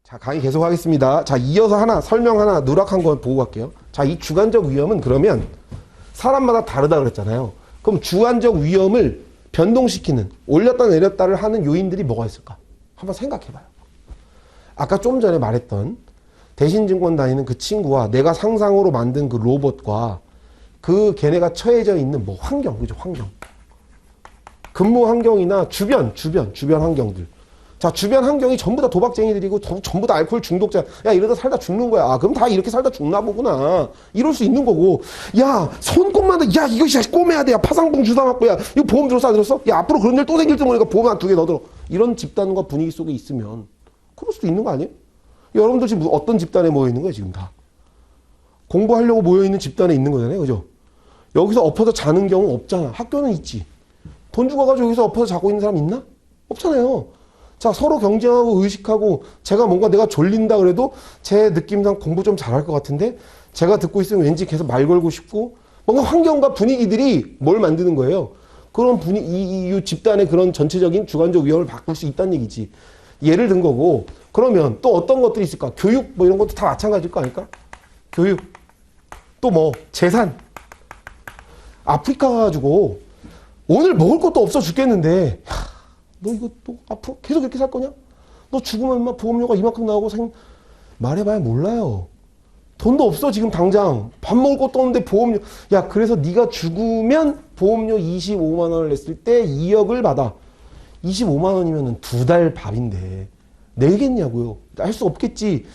자, 강의 계속 하겠습니다. 자, 이어서 하나, 설명 하나, 누락한 거 보고 갈게요. 자, 이 주관적 위험은 그러면 사람마다 다르다 그랬잖아요. 그럼 주관적 위험을 변동시키는, 올렸다 내렸다를 하는 요인들이 뭐가 있을까? 한번 생각해봐요. 아까 좀 전에 말했던 대신증권 다니는 그 친구와 내가 상상으로 만든 그 로봇과 그 걔네가 처해져 있는 뭐 환경, 그죠? 환경. 근무 환경이나 주변 환경들. 자, 주변 환경이 전부 다 도박쟁이들이고 전부 다 알코올 중독자. 야, 이러다 살다 죽는 거야. 아, 그럼 다 이렇게 살다 죽나 보구나. 이럴 수 있는 거고. 야, 손꼽만 야, 이거 꼬매야 돼. 야, 파상풍 주사 맞고. 야, 이거 보험 들었어, 안 들었어? 야, 앞으로 그런 일 또 생길 때 모르니까 보험 한 2개 더 들어. 이런 집단과 분위기 속에 있으면 그럴 수도 있는 거 아니에요? 여러분들 지금 어떤 집단에 모여 있는 거예요, 지금 다? 공부하려고 모여 있는 집단에 있는 거잖아요, 그죠? 여기서 엎어서 자는 경우 없잖아. 학교는 있지. 돈 주고가지고 여기서 엎어서 자고 있는 사람 있나? 없잖아요. 자, 서로 경쟁하고 의식하고, 제가 뭔가 내가 졸린다 그래도 제 느낌상 공부 좀 잘할 것 같은데, 제가 듣고 있으면 왠지 계속 말 걸고 싶고, 뭔가 환경과 분위기들이 뭘 만드는 거예요? 그런 이 집단의 그런 전체적인 주관적 위험을 바꿀 수 있다는 얘기지. 예를 든 거고, 그러면 또 어떤 것들이 있을까? 교육, 뭐 이런 것도 다 마찬가지일 거 아닐까? 교육. 또 뭐, 재산. 아프리카 가가지고, 오늘 먹을 것도 없어 죽겠는데, 너 이거 또 앞으로 계속 이렇게 살 거냐? 너 죽으면 막 보험료가 이만큼 나오고 말해봐야 몰라요. 돈도 없어 지금 당장. 밥 먹을 것도 없는데 보험료. 야, 그래서 네가 죽으면 보험료 25만 원을 냈을 때 2억을 받아. 25만 원이면 2달 밥인데 내겠냐고요. 할 수 없겠지.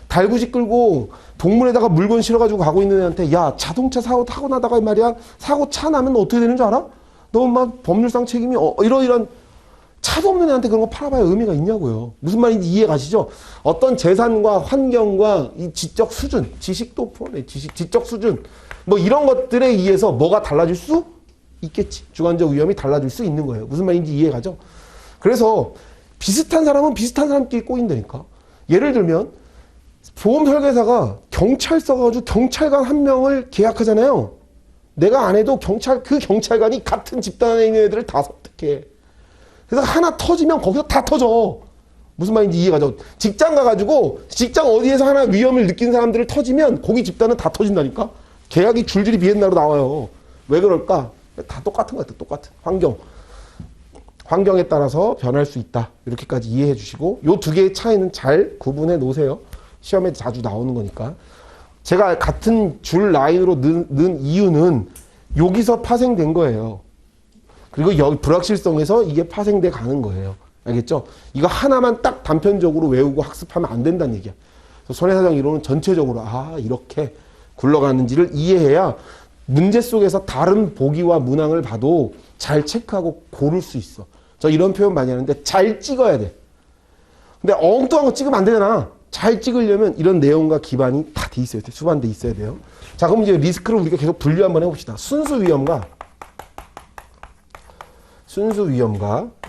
달구지 끌고 동물에다가 물건 실어가지고 가고 있는 애한테 야, 자동차 사고 타고 나다가 말이야, 사고 차 나면 어떻게 되는 줄 알아? 너 막 법률상 책임이 이런 차도 없는 애한테 그런 거 팔아봐야 의미가 있냐고요. 무슨 말인지 이해 가시죠? 어떤 재산과 환경과 이 지적 수준, 지식도 포함해, 지적 수준, 뭐 이런 것들에 의해서 뭐가 달라질 수 있겠지. 주관적 위험이 달라질 수 있는 거예요. 무슨 말인지 이해 가죠? 그래서 비슷한 사람은 비슷한 사람끼리 꼬인다니까. 예를 들면 보험 설계사가 경찰서 가지고 경찰관 한 명을 계약하잖아요. 내가 안 해도 그 경찰관이 같은 집단에 있는 애들을 다 설득해. 그래서 하나 터지면 거기서 다 터져. 무슨 말인지 이해가죠? 직장 가가지고 직장 어디에서 하나 위험을 느낀 사람들을 터지면 거기 집단은 다 터진다니까? 계약이 줄줄이 비엔나로 나와요. 왜 그럴까? 다 똑같은 것 같아. 똑같은 환경에 따라서 변할 수 있다. 이렇게까지 이해해 주시고 요 두 개의 차이는 잘 구분해 놓으세요. 시험에 자주 나오는 거니까. 제가 같은 줄 라인으로 넣은 이유는 여기서 파생된 거예요. 그리고 여기 불확실성에서 이게 파생돼 가는 거예요. 알겠죠? 이거 하나만 딱 단편적으로 외우고 학습하면 안 된다는 얘기야. 손해사정 이론은 전체적으로 이렇게 굴러가는지를 이해해야 문제 속에서 다른 보기와 문항을 봐도 잘 체크하고 고를 수 있어. 저 이런 표현 많이 하는데 잘 찍어야 돼. 근데 엉뚱한 거 찍으면 안 되잖아. 잘 찍으려면 이런 내용과 기반이 다 돼 있어야 돼. 수반돼 있어야 돼요. 자, 그럼 이제 리스크를 우리가 계속 분류 한번 해봅시다. 순수 위험과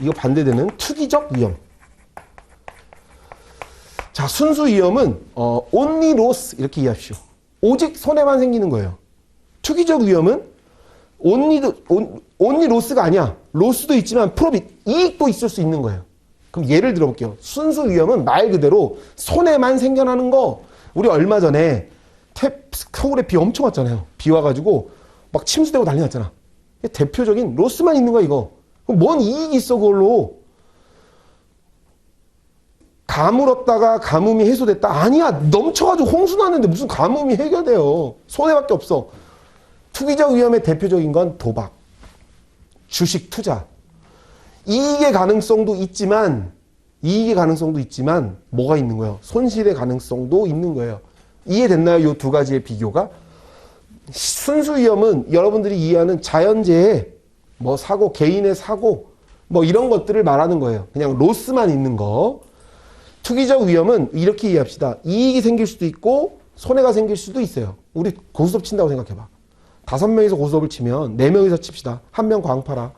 이거 반대되는 투기적 위험. 자, 순수 위험은 only loss 이렇게 이해하십시오. 오직 손해만 생기는 거예요. 투기적 위험은 only loss가 아니야. 로스도 있지만 프로핏, 이익도 있을 수 있는 거예요. 그럼 예를 들어볼게요. 순수 위험은 말 그대로 손해만 생겨나는 거. 우리 얼마 전에 서울에 비 엄청 왔잖아요. 비 와가지고 막 침수되고 난리 났잖아. 대표적인 로스만 있는 거야, 이거. 뭔 이익이 있어, 그걸로. 가물었다가 가뭄이 해소됐다. 아니야. 넘쳐가지고 홍수 났는데 무슨 가뭄이 해결돼요. 손해밖에 없어. 투기적 위험의 대표적인 건 도박, 주식 투자. 이익의 가능성도 있지만 뭐가 있는 거예요? 손실의 가능성도 있는 거예요. 이해됐나요? 이 두 가지의 비교가? 순수 위험은 여러분들이 이해하는 자연재해, 뭐 사고, 개인의 사고, 뭐 이런 것들을 말하는 거예요. 그냥 로스만 있는 거. 투기적 위험은 이렇게 이해합시다. 이익이 생길 수도 있고 손해가 생길 수도 있어요. 우리 고스톱 친다고 생각해봐. 5명이서 고스톱을 치면 4명이서 칩시다. 1명 광파라.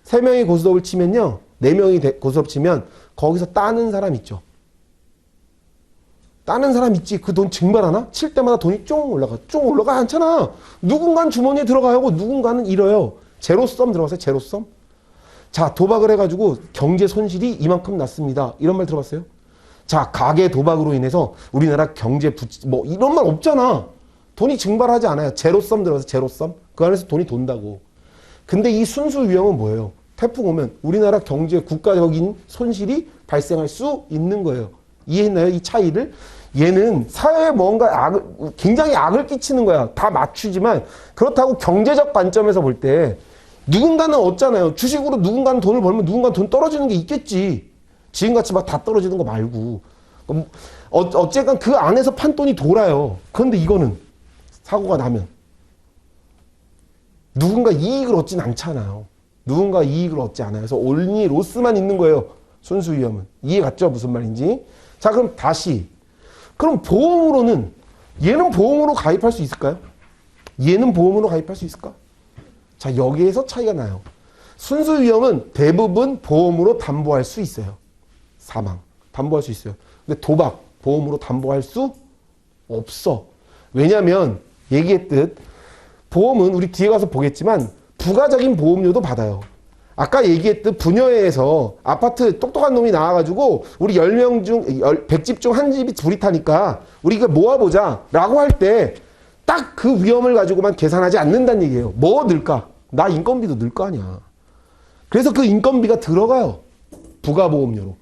3명이 고스톱을 치면요. 4명이 고스톱 치면 거기서 따는 사람 있죠. 따는 사람 있지. 그 돈 증발하나? 칠 때마다 돈이 쫑 올라가 않잖아. 누군가는 주머니에 들어가고 누군가는 잃어요. 제로섬 들어봤어요? 제로섬? 자, 도박을 해가지고 경제 손실이 이만큼 났습니다. 이런 말 들어봤어요? 자, 가계 도박으로 인해서 우리나라 경제 뭐 이런 말 없잖아. 돈이 증발하지 않아요. 제로섬 들어서 제로섬. 그 안에서 돈이 돈다고. 근데 이 순수 위험은 뭐예요? 태풍 오면 우리나라 경제 국가적인 손실이 발생할 수 있는 거예요. 이해했나요? 이 차이를? 얘는 사회에 뭔가 굉장히 악을 끼치는 거야. 다 맞추지만 그렇다고 경제적 관점에서 볼 때 누군가는 얻잖아요. 주식으로 누군가는 돈을 벌면 누군가는 돈 떨어지는 게 있겠지. 지금같이 막 다 떨어지는 거 말고. 어쨌든 그 안에서 판돈이 돌아요. 그런데 이거는 사고가 나면 누군가 이익을 얻진 않잖아요. 누군가 이익을 얻지 않아요. 그래서 only 로스만 있는 거예요. 순수 위험은. 이해 갔죠? 무슨 말인지. 자, 그럼 다시. 그럼 보험으로는 얘는 보험으로 가입할 수 있을까요? 얘는 보험으로 가입할 수 있을까? 자, 여기에서 차이가 나요. 순수 위험은 대부분 보험으로 담보할 수 있어요. 사망. 담보할 수 있어요. 근데 도박, 보험으로 담보할 수 없어. 왜냐면 얘기했듯 보험은 우리 뒤에 가서 보겠지만 부가적인 보험료도 받아요. 아까 얘기했듯 분여회에서 아파트 똑똑한 놈이 나와가지고 우리 10명 중 100집 중 한 집이 둘이 타니까 우리 이거 모아보자 라고 할 때 딱 그 위험을 가지고만 계산하지 않는다는 얘기예요. 뭐 늘까? 나 인건비도 늘 거 아니야. 그래서 그 인건비가 들어가요. 부가보험료로.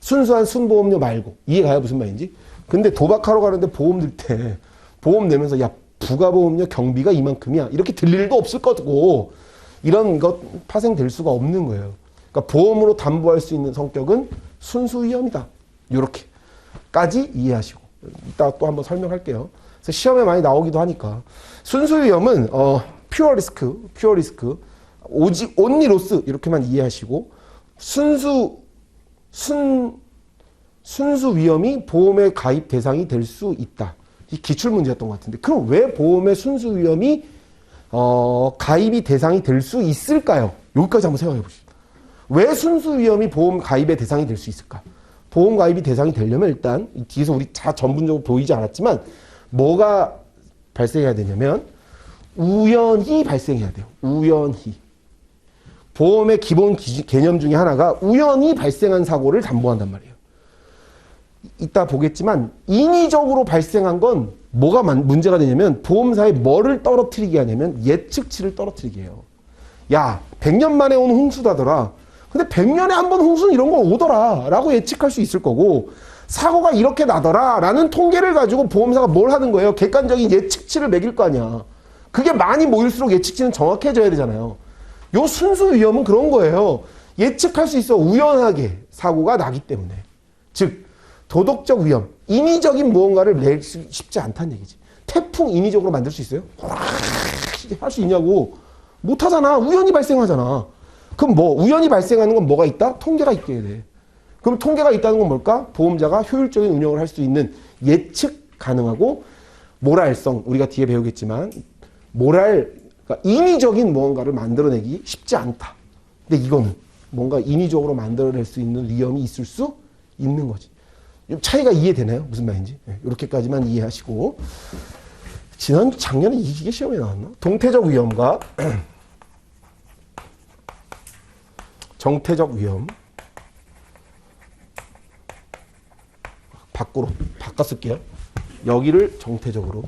순수한 순보험료 말고. 이해가요? 무슨 말인지? 근데 도박하러 가는데 보험 들 때 보험 내면서 야 부가보험료 경비가 이만큼이야. 이렇게 들릴 일도 없을 거고 이런 것 파생될 수가 없는 거예요. 그러니까 보험으로 담보할 수 있는 성격은 순수 위험이다. 이렇게까지 이해하시고 이따 또 한번 설명할게요. 그래서 시험에 많이 나오기도 하니까 순수 위험은 퓨어 리스크, 오직 only 로스 이렇게만 이해하시고 순수 위험이 보험의 가입 대상이 될 수 있다. 이 기출문제였던 것 같은데 그럼 왜 보험의 순수 위험이 가입이 대상이 될 수 있을까요? 여기까지 한번 생각해 보시죠. 왜 순수 위험이 보험 가입의 대상이 될 수 있을까? 보험 가입이 대상이 되려면 일단 뒤에서 우리 다 전문적으로 보이지 않았지만 뭐가 발생해야 되냐면 우연히 발생해야 돼요. 우연히. 보험의 기본 개념 중에 하나가 우연히 발생한 사고를 담보한단 말이에요. 이따 보겠지만 인위적으로 발생한 건 뭐가 문제가 되냐면 보험사에 뭐를 떨어뜨리게 하냐면 예측치를 떨어뜨리게 해요. 야 100년 만에 온 홍수다더라. 근데 100년에 한 번 홍수는 이런 거 오더라 라고 예측할 수 있을 거고 사고가 이렇게 나더라 라는 통계를 가지고 보험사가 뭘 하는 거예요? 객관적인 예측치를 매길 거 아니야. 그게 많이 모일수록 예측치는 정확해져야 되잖아요. 요 순수 위험은 그런 거예요. 예측할 수 있어. 우연하게 사고가 나기 때문에. 즉 도덕적 위험, 인위적인 무언가를 낼 수 쉽지 않다는 얘기지. 태풍 인위적으로 만들 수 있어요? 할 수 있냐고. 못하잖아. 우연히 발생하잖아. 그럼 뭐 우연히 발생하는 건 뭐가 있다? 통계가 있게 돼. 그럼 통계가 있다는 건 뭘까? 보험자가 효율적인 운영을 할 수 있는 예측 가능하고 모랄성, 우리가 뒤에 배우겠지만 그러니까 인위적인 무언가를 만들어내기 쉽지 않다. 근데 이거는 뭔가 인위적으로 만들어낼 수 있는 위험이 있을 수 있는 거지. 차이가 이해되나요? 무슨 말인지. 이렇게까지만 이해하시고 작년에 이게 시험에 나왔나? 동태적 위험과 정태적 위험 밖으로 바꿔 쓸게요. 여기를 정태적으로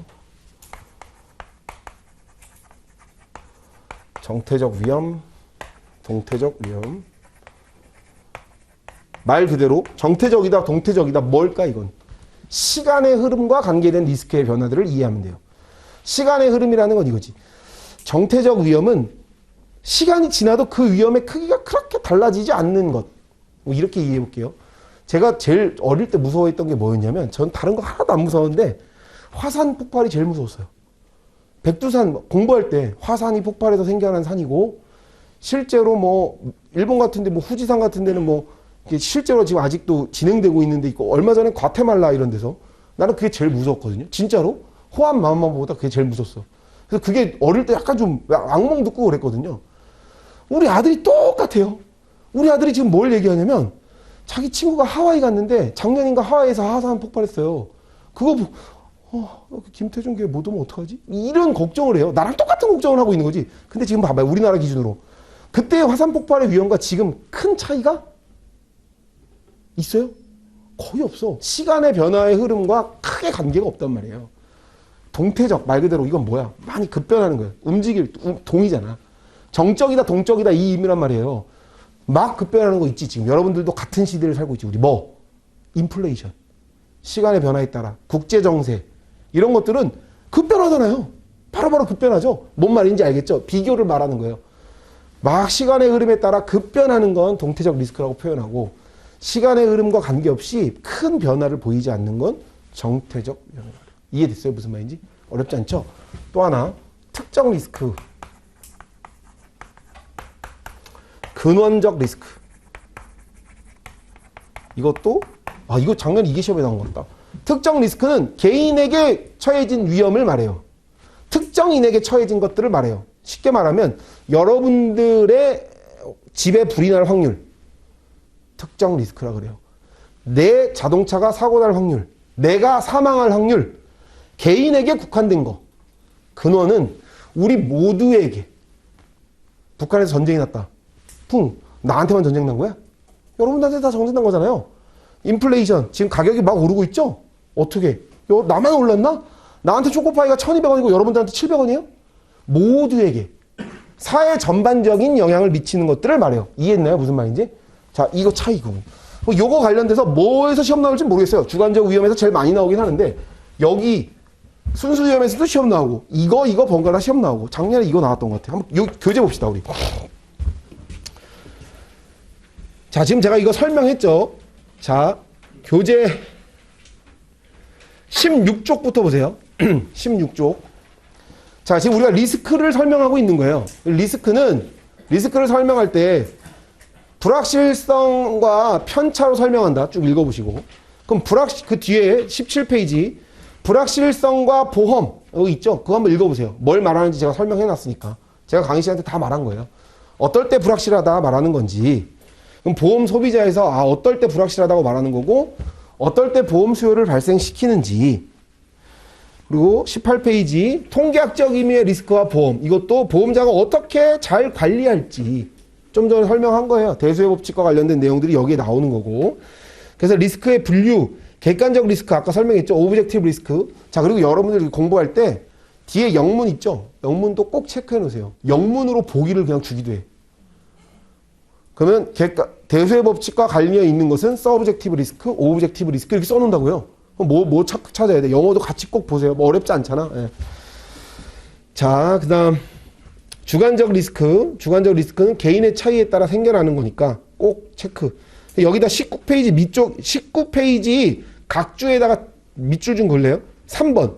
정태적 위험, 동태적 위험 말 그대로 정태적이다, 동태적이다 뭘까 이건? 시간의 흐름과 관계된 리스크의 변화들을 이해하면 돼요. 시간의 흐름이라는 건 이거지. 정태적 위험은 시간이 지나도 그 위험의 크기가 그렇게 달라지지 않는 것. 뭐 이렇게 이해해 볼게요. 제가 제일 어릴 때 무서워했던 게 뭐였냐면 전 다른 거 하나도 안 무서웠는데 화산 폭발이 제일 무서웠어요. 백두산 공부할 때 화산이 폭발해서 생겨난 산이고 실제로 뭐 일본 같은 데 뭐 후지산 같은 데는 뭐 실제로 지금 아직도 진행되고 있는데 있고 얼마 전에 과테말라 이런 데서 나는 그게 제일 무서웠거든요. 진짜로 호환 마음만보다 그게 제일 무서웠어. 그래서 그게 어릴 때 약간 좀 악몽 듣고 그랬거든요. 우리 아들이 똑같아요. 우리 아들이 지금 뭘 얘기하냐면 자기 친구가 하와이 갔는데 작년인가 하와이에서 화산 폭발했어요. 그거 김태준 걔 못 오면 어떡하지? 이런 걱정을 해요. 나랑 똑같은 걱정을 하고 있는 거지. 근데 지금 봐봐요. 우리나라 기준으로. 그때 화산 폭발의 위험과 지금 큰 차이가 있어요? 거의 없어. 시간의 변화의 흐름과 크게 관계가 없단 말이에요. 동태적 말 그대로 이건 뭐야? 많이 급변하는 거예요. 움직일 동이잖아. 정적이다 동적이다 이 의미란 말이에요. 막 급변하는 거 있지. 지금 여러분들도 같은 시대를 살고 있지. 우리 뭐? 인플레이션. 시간의 변화에 따라 국제정세 이런 것들은 급변하잖아요. 바로바로 급변하죠. 뭔 말인지 알겠죠? 비교를 말하는 거예요. 막 시간의 흐름에 따라 급변하는 건 동태적 리스크라고 표현하고 시간의 흐름과 관계없이 큰 변화를 보이지 않는 건 정태적 위험이라고 해요. 이해됐어요? 무슨 말인지? 어렵지 않죠? 또 하나 특정 리스크 근원적 리스크 이것도 이거 작년 이게 시험에 나온 것 같다. 특정 리스크는 개인에게 처해진 위험을 말해요. 특정인에게 처해진 것들을 말해요. 쉽게 말하면 여러분들의 집에 불이 날 확률 특정 리스크라 그래요. 내 자동차가 사고 날 확률 내가 사망할 확률 개인에게 국한된 거 근원은 우리 모두에게 북한에서 전쟁이 났다. 나한테만 전쟁 난 거야? 여러분들한테 다 전쟁 난 거잖아요. 인플레이션 지금 가격이 막 오르고 있죠? 어떻게? 나만 올랐나? 나한테 초코파이가 1200원이고 여러분들한테 700원이에요? 모두에게 사회 전반적인 영향을 미치는 것들을 말해요. 이해했나요? 무슨 말인지? 자, 이거 차이고. 요거 관련돼서 뭐에서 시험 나올지 모르겠어요. 주관적 위험에서 제일 많이 나오긴 하는데 여기 순수 위험에서도 시험 나오고 이거 번갈아 시험 나오고 작년에 이거 나왔던 것 같아요. 한번 교재 봅시다 우리. 자, 지금 제가 이거 설명했죠. 자, 교재 16쪽부터 보세요. 16쪽. 자, 지금 우리가 리스크를 설명하고 있는 거예요. 리스크를 설명할 때 불확실성과 편차로 설명한다. 쭉 읽어보시고. 그럼 그 뒤에 17페이지 불확실성과 보험 여기 있죠? 그거 한번 읽어보세요. 뭘 말하는지 제가 설명해놨으니까. 제가 강희 씨한테 다 말한 거예요. 어떨 때 불확실하다 말하는 건지 그럼 보험 소비자에서 어떨 때 불확실하다고 말하는 거고 어떨 때 보험 수요를 발생시키는지 그리고 18페이지 통계학적 의미의 리스크와 보험 이것도 보험자가 어떻게 잘 관리할지 좀 전에 설명한 거예요. 대수의 법칙과 관련된 내용들이 여기에 나오는 거고 그래서 리스크의 분류 객관적 리스크 아까 설명했죠. 오브젝티브 리스크 자 그리고 여러분들이 공부할 때 뒤에 영문 있죠. 영문도 꼭 체크해 놓으세요. 영문으로 보기를 그냥 주기도 해. 그러면 대수의 법칙과 관련이 있는 것은 서브젝티브 리스크, 오브젝티브 리스크 이렇게 써놓는다고요. 뭐 찾아야 돼? 영어도 같이 꼭 보세요. 뭐 어렵지 않잖아. 예. 자, 그 다음 주관적 리스크. 주관적 리스크는 개인의 차이에 따라 생겨나는 거니까 꼭 체크. 여기다 19페이지 밑쪽 19페이지 각주에다가 밑줄 좀 걸래요? 3번.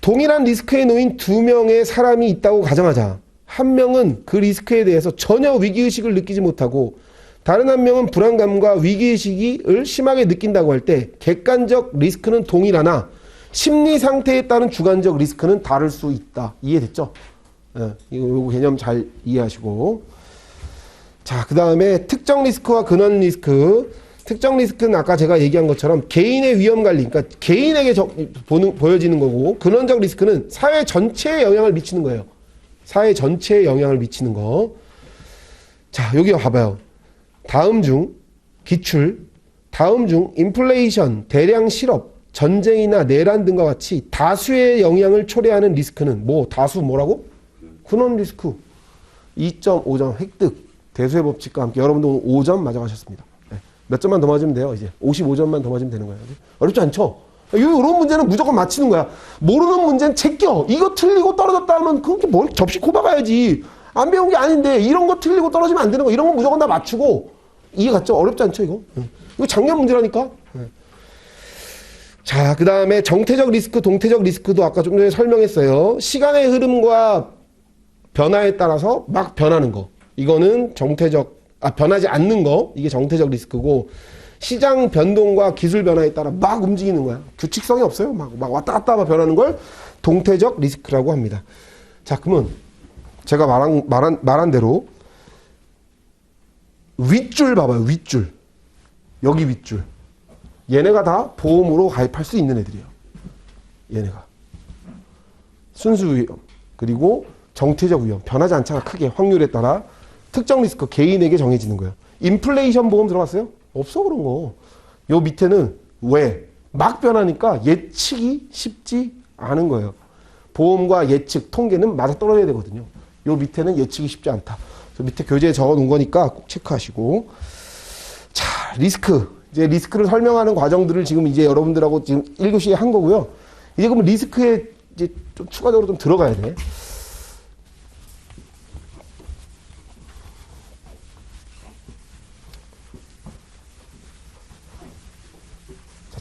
동일한 리스크에 놓인 두 명의 사람이 있다고 가정하자. 한 명은 그 리스크에 대해서 전혀 위기의식을 느끼지 못하고 다른 한 명은 불안감과 위기의식을 심하게 느낀다고 할 때 객관적 리스크는 동일하나 심리 상태에 따른 주관적 리스크는 다를 수 있다. 이해됐죠? 예, 이거 개념 잘 이해하시고 자, 그 다음에 특정 리스크와 근원 리스크 특정 리스크는 아까 제가 얘기한 것처럼 개인의 위험 관리 그러니까 개인에게 보여지는 거고 근원적 리스크는 사회 전체에 영향을 미치는 거예요. 사회 전체에 영향을 미치는 거. 자, 여기 봐봐요. 다음 중 기출, 다음 중 인플레이션, 대량 실업, 전쟁이나 내란 등과 같이 다수의 영향을 초래하는 리스크는 다수 뭐라고? 근원 리스크. 2.5점 획득. 대수의 법칙과 함께 여러분도 오늘 5점 맞아가셨습니다. 네. 몇 점만 더 맞으면 돼요. 이제 55점만 더 맞으면 되는 거예요. 어렵지 않죠? 이런 문제는 무조건 맞히는 거야. 모르는 문제는 제껴. 이거 틀리고 떨어졌다 하면 그렇게 뭘 접시 꼽아가야지. 안 배운 게 아닌데 이런 거 틀리고 떨어지면 안 되는 거. 이런 거 무조건 다 맞추고. 이해 갔죠? 어렵지 않죠 이거? 이거 작년 문제라니까. 자, 그 다음에 정태적 리스크, 동태적 리스크도 아까 좀 전에 설명했어요. 시간의 흐름과 변화에 따라서 막 변하는 거. 이거는 변하지 않는 거. 이게 정태적 리스크고 시장 변동과 기술 변화에 따라 막 움직이는 거야. 규칙성이 없어요. 막 왔다 갔다 변하는 걸 동태적 리스크라고 합니다. 자, 그러면 제가 말한 대로 윗줄 봐봐요. 윗줄. 여기 윗줄. 얘네가 다 보험으로 가입할 수 있는 애들이에요. 얘네가. 순수 위험. 그리고 정태적 위험. 변하지 않잖아. 크게. 확률에 따라. 특정 리스크. 개인에게 정해지는 거예요. 인플레이션 보험 들어갔어요? 없어 그런 거. 요 밑에는 왜? 막 변하니까 예측이 쉽지 않은 거예요. 보험과 예측, 통계는 맞아떨어져야 되거든요. 요 밑에는 예측이 쉽지 않다. 그래서 밑에 교재에 적어 놓은 거니까 꼭 체크하시고. 자, 리스크. 이제 리스크를 설명하는 과정들을 지금 이제 여러분들하고 지금 1교시에 한 거고요. 이제 그럼 리스크에 이제 좀 추가적으로 좀 들어가야 돼.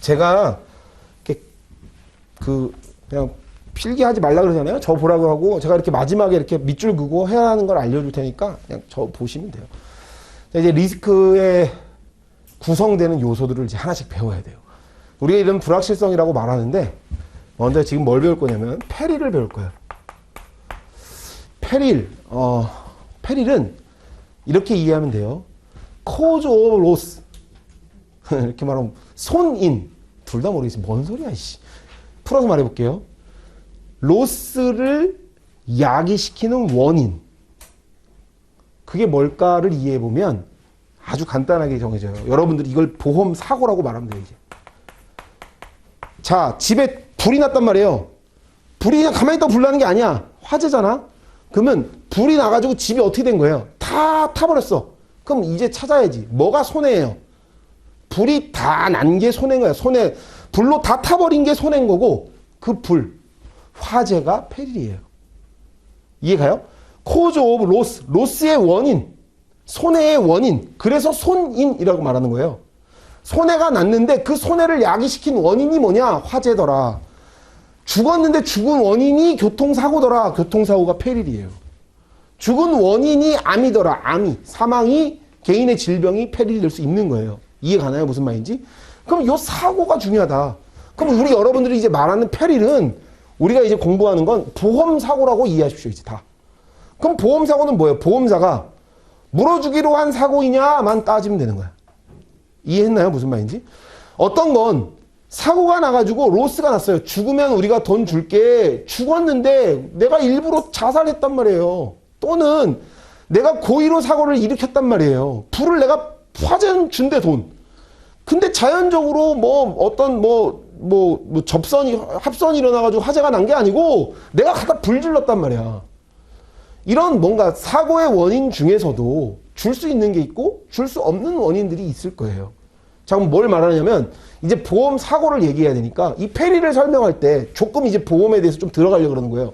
제가 이렇게 그냥 필기하지 말라 그러잖아요. 저 보라고 하고 제가 이렇게 마지막에 이렇게 밑줄 그고 해야 하는 걸 알려줄 테니까 그냥 저 보시면 돼요. 자, 이제 리스크의 구성되는 요소들을 이제 하나씩 배워야 돼요. 우리가 이런 불확실성이라고 말하는데 먼저 지금 뭘 배울 거냐면 페릴을 배울 거예요. 페릴은 이렇게 이해하면 돼요. cause of loss 이렇게 말하면 손인 둘 다 모르겠어요. 뭔 소리야 이씨. 풀어서 말해볼게요. 로스를 야기시키는 원인 그게 뭘까를 이해해보면 아주 간단하게 정해져요. 여러분들 이걸 보험 사고라고 말하면 돼요. 이제. 자, 집에 불이 났단 말이에요. 불이 그냥 가만히 있다가 불 나는 게 아니야. 화재잖아. 그러면 불이 나가지고 집이 어떻게 된 거예요? 다 타버렸어. 그럼 이제 찾아야지. 뭐가 손해예요? 불이 다 난 게 손해인 거야. 불로 다 타버린 게 손해인 거고 그 불, 화재가 페릴이에요. 이해가요? cause of loss, 로스의 원인, 손해의 원인. 그래서 손인이라고 말하는 거예요. 손해가 났는데 그 손해를 야기시킨 원인이 뭐냐? 화재더라. 죽었는데 죽은 원인이 교통사고더라. 교통사고가 페릴이에요. 죽은 원인이 암이더라. 암이. 사망이 개인의 질병이 페릴이 될 수 있는 거예요. 이해 가나요? 무슨 말인지? 그럼 요 사고가 중요하다. 그럼 우리 여러분들이 이제 말하는 페릴은 우리가 이제 공부하는 건 보험사고라고 이해하십시오. 이제 다. 그럼 보험사고는 뭐예요? 보험사가 물어주기로 한 사고이냐만 따지면 되는 거야. 이해했나요? 무슨 말인지? 어떤 건 사고가 나가지고 로스가 났어요. 죽으면 우리가 돈 줄게. 죽었는데 내가 일부러 자살했단 말이에요. 또는 내가 고의로 사고를 일으켰단 말이에요. 불을 내가 화재는 준대 돈. 근데 자연적으로 접선이 일어나가지고 화재가 난 게 아니고 내가 갖다 불 질렀단 말이야. 이런 뭔가 사고의 원인 중에서도 줄 수 있는 게 있고 줄 수 없는 원인들이 있을 거예요. 자, 그럼 뭘 말하냐면 이제 보험 사고를 얘기해야 되니까 이 페릴을 설명할 때 조금 이제 보험에 대해서 좀 들어가려고 그러는 거예요.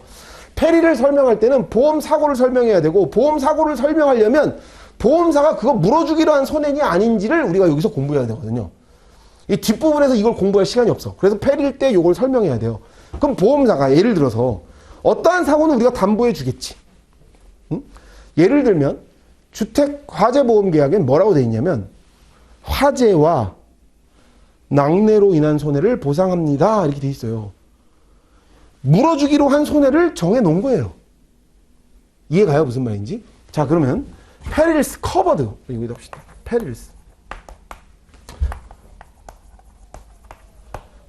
페릴을 설명할 때는 보험 사고를 설명해야 되고 보험 사고를 설명하려면 보험사가 그거 물어주기로 한 손해니 아닌지를 우리가 여기서 공부해야 되거든요. 이 뒷부분에서 이걸 공부할 시간이 없어. 그래서 페릴 때 이걸 설명해야 돼요. 그럼 보험사가 예를 들어서 어떠한 사고는 우리가 담보해 주겠지. 응? 예를 들면 주택 화재보험 계약엔 뭐라고 돼 있냐면 화재와 낙뢰로 인한 손해를 보상합니다. 이렇게 돼 있어요. 물어주기로 한 손해를 정해 놓은 거예요. 이해가요? 무슨 말인지? 자, 그러면 페릴스 커버드 여기다 봅시다. 페릴스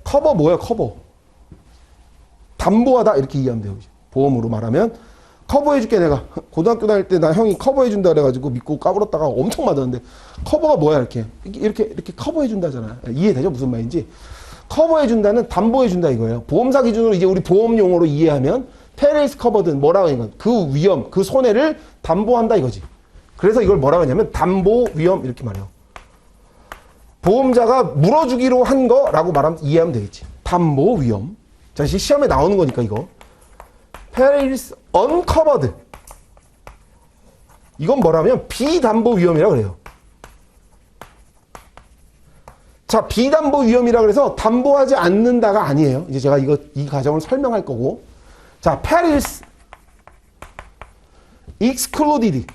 커버 뭐야? 커버 담보하다 이렇게 이해하면 돼요. 보험으로 말하면 커버해줄게. 내가 고등학교 다닐 때 나 형이 커버해준다 그래가지고 믿고 까불었다가 엄청 맞았는데 커버가 뭐야? 이렇게 커버해준다잖아. 이해되죠? 무슨 말인지? 커버해준다는 담보해준다 이거예요. 보험사 기준으로 이제 우리 보험 용어로 이해하면 페릴스 커버든 뭐라고 하는 건 그 위험, 그 손해를 담보한다 이거지. 그래서 이걸 뭐라고 하냐면 담보 위험 이렇게 말해요. 보험자가 물어주기로 한 거라고 말하면 이해하면 되겠지. 담보 위험. 자, 시험에 나오는 거니까 이거. Perils uncovered. 이건 뭐라면 비담보 위험이라고 그래요. 자, 비담보 위험이라 그래서 담보하지 않는다가 아니에요. 이제 제가 이 과정을 설명할 거고. 자, Perils excluded.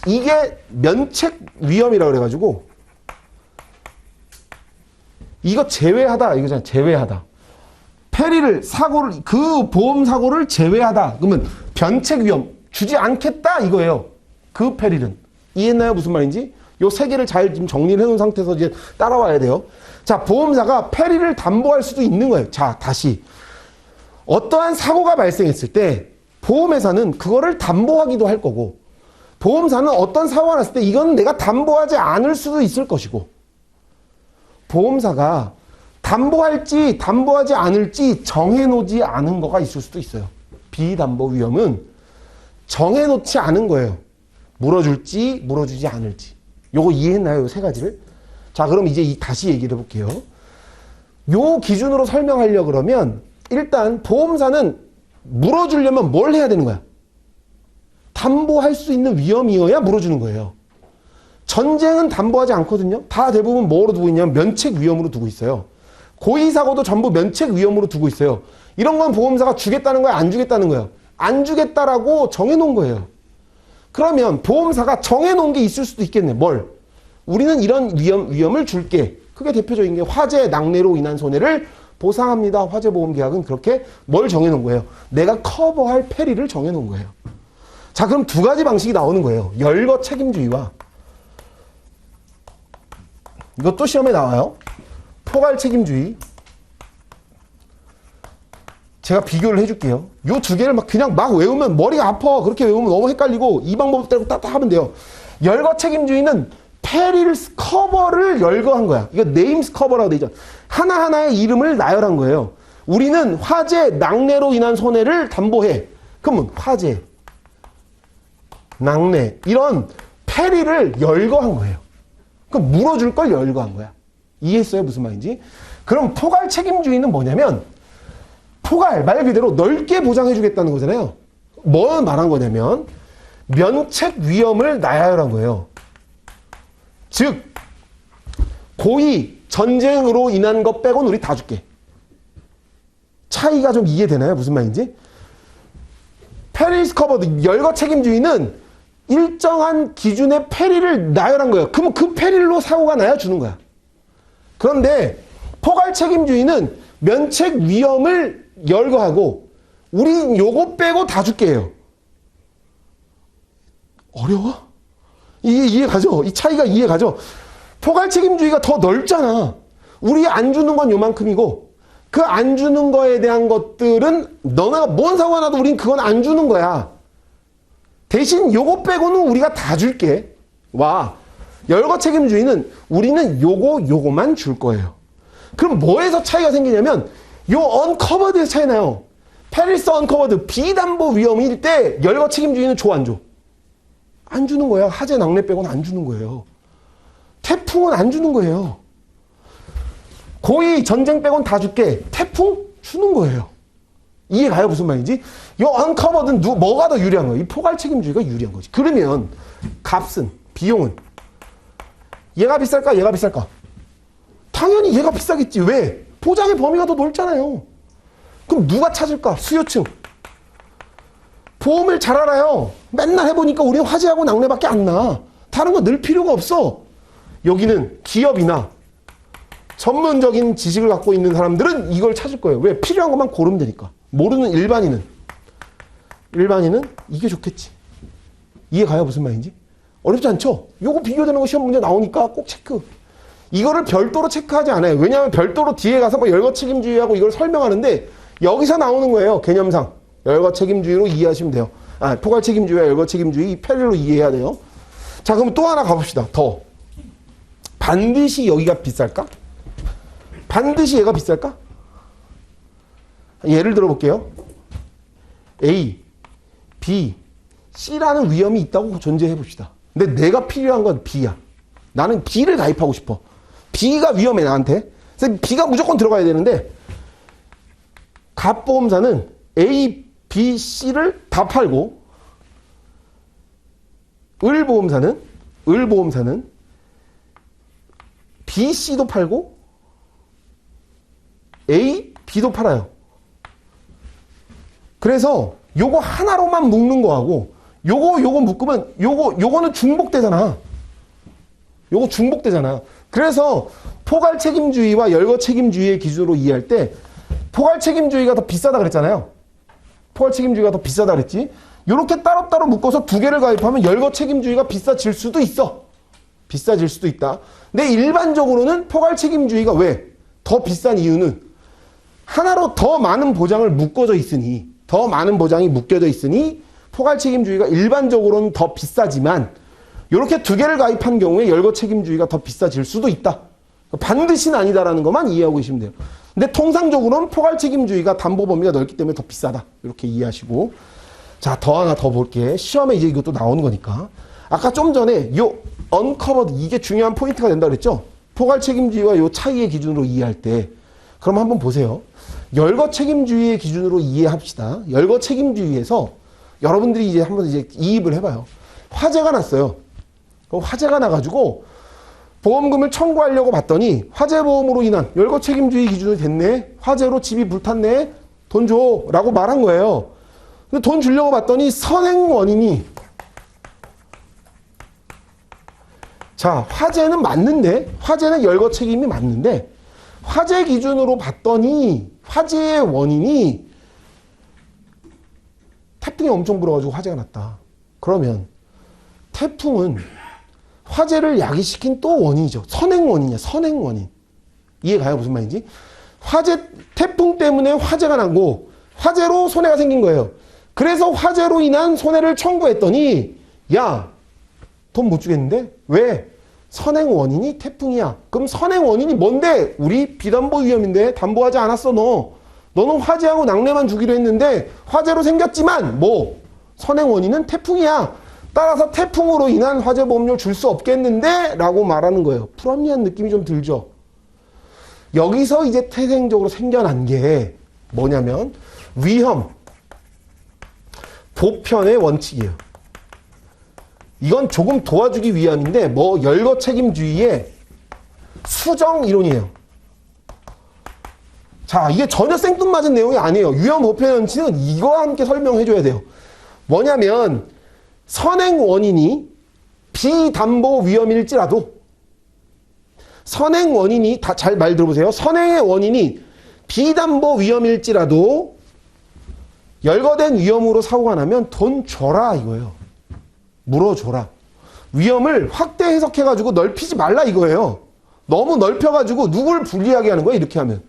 이게 면책 위험이라고 그래가지고 이거 제외하다 이거잖아. 제외하다. 그 보험 사고를 제외하다. 그러면 변책 위험 주지 않겠다 이거예요. 그 페릴은. 이해했나요? 무슨 말인지? 요 세 개를 잘 지금 정리를 해놓은 상태에서 이제 따라와야 돼요. 자, 보험사가 페릴을 담보할 수도 있는 거예요. 자, 다시. 어떠한 사고가 발생했을 때 보험회사는 그거를 담보하기도 할 거고 보험사는 어떤 사고가 났을 때 이건 내가 담보하지 않을 수도 있을 것이고, 보험사가 담보할지 담보하지 않을지 정해놓지 않은 거가 있을 수도 있어요. 비담보 위험은 정해놓지 않은 거예요. 물어줄지 물어주지 않을지. 요거 이해했나요? 요 세 가지를. 자, 그럼 이제 다시 얘기를 해볼게요. 요 기준으로 설명하려고 그러면 일단 보험사는 물어주려면 뭘 해야 되는 거야? 담보할 수 있는 위험이어야 물어주는 거예요. 전쟁은 담보하지 않거든요. 다 대부분 뭐로 두고 있냐면 면책 위험으로 두고 있어요. 고의사고도 전부 면책 위험으로 두고 있어요. 이런 건 보험사가 주겠다는 거야, 안 주겠다는 거예요? 안 주겠다라고 정해놓은 거예요. 그러면 보험사가 정해놓은 게 있을 수도 있겠네. 뭘? 우리는 이런 위험을 줄게. 크게 대표적인 게 화재, 낙뢰로 인한 손해를 보상합니다. 화재보험계약은 그렇게 뭘 정해놓은 거예요? 내가 커버할 페리를 정해놓은 거예요. 자, 그럼 두 가지 방식이 나오는 거예요. 열거 책임주의와, 이것도 시험에 나와요. 포괄 책임주의. 제가 비교를 해줄게요. 요 두 개를 그냥 막 외우면 머리가 아파. 그렇게 외우면 너무 헷갈리고 이 방법대로 딱 하면 돼요. 열거 책임주의는 페릴스 커버를 열거한 거야. 이거 네임스 커버라고 돼 있죠. 하나하나의 이름을 나열한 거예요. 우리는 화재, 낙뢰로 인한 손해를 담보해. 그러면 화재, 낙뢰 이런 페릴을 열거한 거예요. 그럼 물어줄 걸 열거한 거야. 이해했어요? 무슨 말인지? 그럼 포괄 책임주의는 뭐냐면, 포괄 말 그대로 넓게 보장해 주겠다는 거잖아요. 뭘 말한 거냐면 면책 위험을 나열한 거예요. 즉 고의, 전쟁으로 인한 것 빼고는 우리 다 줄게. 차이가 좀 이해되나요? 무슨 말인지? 페릴스 커버드 열거 책임주의는 일정한 기준의 페릴을 나열한 거예요. 그러면 그 페릴로 사고가 나야 주는 거야. 그런데 포괄 책임주의는 면책 위험을 열거하고 우린 요거 빼고 다 줄게 해요. 어려워? 이게 이해가죠? 이 차이가 이해가죠? 포괄 책임주의가 더 넓잖아. 우리 안 주는 건 요만큼이고 그 안 주는 거에 대한 것들은 너네가 뭔 사고가 나도 우린 그건 안 주는 거야. 대신 요거 빼고는 우리가 다 줄게. 와, 열거 책임주의는 우리는 요거만 줄 거예요. 그럼 뭐에서 차이가 생기냐면 요 언커버드에서 차이 나요. 페릴스 언커버드 비담보 위험일 때 열거 책임주의는 줘, 안 줘? 안 주는 거야. 화재, 낙뢰 빼고는 안 주는 거예요. 태풍은 안 주는 거예요. 고의, 전쟁 빼고는 다 줄게. 태풍 주는 거예요. 이해가요? 무슨 말인지? 요 언커버드는 뭐가 더 유리한 거예요? 이 포괄 책임주의가 유리한 거지. 그러면 값은, 비용은 얘가 비쌀까? 얘가 비쌀까? 당연히 얘가 비싸겠지. 왜? 보장의 범위가 더 넓잖아요. 그럼 누가 찾을까? 수요층. 보험을 잘 알아요. 맨날 해보니까 우리는 화재하고 낙뢰밖에 안 나. 다른 거 늘 필요가 없어. 여기는 기업이나 전문적인 지식을 갖고 있는 사람들은 이걸 찾을 거예요. 왜? 필요한 것만 고르면 되니까. 모르는 일반인은 이게 좋겠지. 이해가요? 무슨 말인지? 어렵지 않죠? 요거 비교되는 거 시험 문제 나오니까 꼭 체크. 이거를 별도로 체크하지 않아요. 왜냐하면 별도로 뒤에 가서 뭐 열거 책임주의하고 이걸 설명하는데 여기서 나오는 거예요. 개념상. 열거 책임주의로 이해하시면 돼요. 포괄 책임주의와 열거 책임주의 이 패널로 이해해야 돼요. 자, 그럼 또 하나 가봅시다. 더. 반드시 여기가 비쌀까? 반드시 얘가 비쌀까? 예를 들어 볼게요. A, B, C라는 위험이 있다고 존재해 봅시다. 근데 내가 필요한 건 B야. 나는 B를 가입하고 싶어. B가 위험해, 나한테. 그래서 B가 무조건 들어가야 되는데 갑보험사는 A, B, C를 다 팔고 을보험사는 B, C도 팔고 A, B도 팔아요. 그래서 요거 하나로만 묶는 거하고 요거 묶으면 요거는 중복되잖아. 요거 중복되잖아. 그래서 포괄 책임주의와 열거 책임주의의 기준으로 이해할 때 포괄 책임주의가 더 비싸다 그랬잖아요. 포괄 책임주의가 더 비싸다 그랬지. 요렇게 따로따로 묶어서 두 개를 가입하면 열거 책임주의가 비싸질 수도 있어. 비싸질 수도 있다. 근데 일반적으로는 포괄 책임주의가 왜? 더 비싼 이유는 하나로 더 많은 보장을 묶어져 있으니, 더 많은 보장이 묶여져 있으니 포괄 책임주의가 일반적으로는 더 비싸지만 이렇게 두 개를 가입한 경우에 열거 책임주의가 더 비싸질 수도 있다. 반드시는 아니다라는 것만 이해하고 계시면 돼요. 근데 통상적으로는 포괄 책임주의가 담보 범위가 넓기 때문에 더 비싸다. 이렇게 이해하시고. 자, 더 하나 더 볼게. 시험에 이제 이것도 나오는 거니까. 아까 좀 전에 요 언커버드 이게 중요한 포인트가 된다 그랬죠? 포괄 책임주의와 요 차이의 기준으로 이해할 때. 그럼 한번 보세요. 열거 책임주의의 기준으로 이해합시다. 열거 책임주의에서 여러분들이 이제 한번 이제 이입을 해봐요. 화재가 났어요. 화재가 나가지고 보험금을 청구하려고 봤더니 화재보험으로 인한 열거 책임주의 기준이 됐네. 화재로 집이 불탔네. 돈 줘. 라고 말한 거예요. 근데 돈 주려고 봤더니 선행 원인이 자, 화재는 맞는데 화재는 열거 책임이 맞는데 화재 기준으로 봤더니 화재의 원인이 태풍이 엄청 불어가지고 화재가 났다. 그러면 태풍은 화재를 야기시킨 또 원인이죠. 선행 원인이야. 선행 원인. 이해가요? 무슨 말인지? 태풍 때문에 화재가 나고 화재로 손해가 생긴 거예요. 그래서 화재로 인한 손해를 청구했더니 야, 돈 못 주겠는데? 왜? 선행 원인이 태풍이야. 그럼 선행 원인이 뭔데? 우리 비담보 위험인데 담보하지 않았어 너. 너는 화재하고 낙뢰만 주기로 했는데 화재로 생겼지만 뭐? 선행 원인은 태풍이야. 따라서 태풍으로 인한 화재 보험료 줄 수 없겠는데? 라고 말하는 거예요. 불합리한 느낌이 좀 들죠. 여기서 이제 태생적으로 생겨난 게 뭐냐면 위험, 보편의 원칙이에요. 이건 조금 도와주기 위함인데 뭐 열거 책임주의의 수정 이론이에요. 자, 이게 전혀 생뚱맞은 내용이 아니에요. 위험 보편의 원칙은 이거와 함께 설명해 줘야 돼요. 뭐냐면 선행 원인이 비담보 위험일지라도 선행 원인이 다 잘 말 들어보세요. 선행의 원인이 비담보 위험일지라도 열거된 위험으로 사고가 나면 돈 줘라 이거예요. 물어줘라. 위험을 확대 해석해가지고 넓히지 말라 이거예요. 너무 넓혀가지고 누굴 불리하게 하는 거예요. 이렇게 하면.